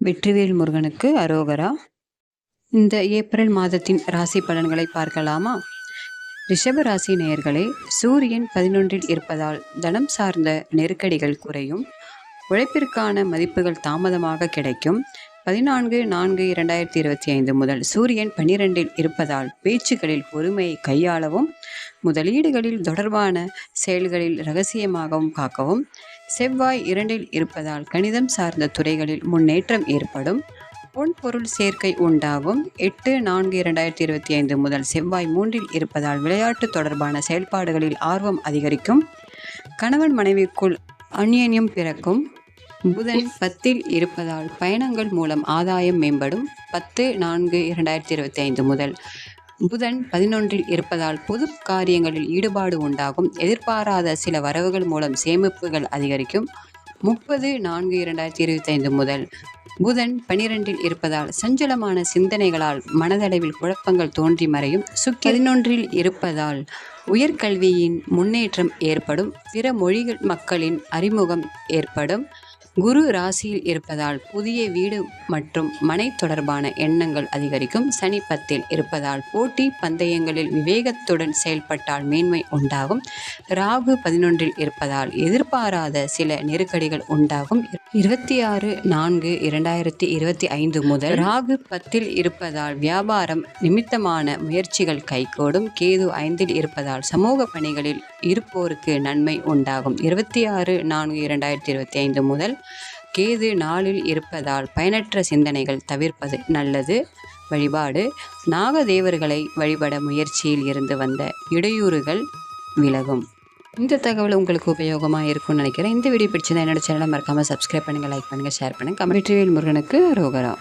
வெற்றிவேல் முருகனுக்கு அரோகரா. இந்த ஏப்ரல் மாதத்தின் ராசி பலன்களை பார்க்கலாமா? ரிஷப ராசி நேயர்களே, சூரியன் 11இல் இருப்பதால் தனம் சார்ந்த நெருக்கடிகள் குறையும். உழைப்பிற்கான மதிப்புகள் தாமதமாக கிடைக்கும். 14/4/2025 முதல் சூரியன் 12இல் இருப்பதால் பேச்சுகளில் பொறுமையை கையாளவும், முதலீடுகளில் தொடர்பான செயல்களில் ரகசியமாகவும் காக்கவும். செவ்வாய் 2இல் இருப்பதால் கணிதம் சார்ந்த துறைகளில் முன்னேற்றம் ஏற்படும். பொன் பொருள் சேர்க்கை உண்டாகும். 8/4/2025 முதல் செவ்வாய் 3இல் இருப்பதால் விளையாட்டு தொடர்பான செயல்பாடுகளில் ஆர்வம் அதிகரிக்கும். கணவன் மனைவிக்குள் அந்யோன்யம் பிறக்கும். புதன் 10இல் இருப்பதால் பயணங்கள் மூலம் ஆதாயம் மேம்படும். 10/4/2025 முதல் புதன் 11இல் இருப்பதால் பொது காரியங்களில் ஈடுபாடு உண்டாகும். எதிர்பாராத சில வரவுகள் மூலம் சேமிப்புகள் அதிகரிக்கும். 30/4/2025 முதல் புதன் 12இல் இருப்பதால் சஞ்சலமான சிந்தனைகளால் மனதளவில் குழப்பங்கள் தோன்றி மறையும். 11இல் இருப்பதால் உயர்கல்வியின் முன்னேற்றம் ஏற்படும். பிற மொழிகள் மக்களின் அறிமுகம் ஏற்படும். குரு ராசியில் இருப்பதால் புதிய வீடு மற்றும் மனை தொடர்பான எண்ணங்கள் அதிகரிக்கும். சனி 10இல் இருப்பதால் போட்டி பந்தயங்களில் விவேகத்துடன் செயல்பட்டால் மேன்மை உண்டாகும். ராகு 11இல் இருப்பதால் எதிர்பாராத சில நெருக்கடிகள் உண்டாகும். 26/4/2025 முதல் ராகு 10இல் இருப்பதால் வியாபாரம் நிமித்தமான முயற்சிகள் கைகூடும். கேது 5இல் இருப்பதால் சமூக பணிகளில் இருப்போருக்கு நன்மை உண்டாகும். 26/4/2025 முதல் கேது 4இல் இருப்பதால் பயனற்ற சிந்தனைகள் தவிர்ப்பது நல்லது. வழிபாடு: நாகதேவர்களை வழிபட முயற்சியில் இருந்து வந்த இடையூறுகள் விலகும். இந்த தகவல் உங்களுக்கு உபயோகமாக இருக்கும்னு நினைக்கிறேன். இந்த வீடியோ பிடிச்சிருந்தா என்னோட சேனலை மறக்காமல் சப்ஸ்கிரைப் பண்ணுங்கள், லைக் பண்ணுங்கள், ஷேர் பண்ணுங்கள். வெற்றிவேல் முருகனுக்கு அரோகரா.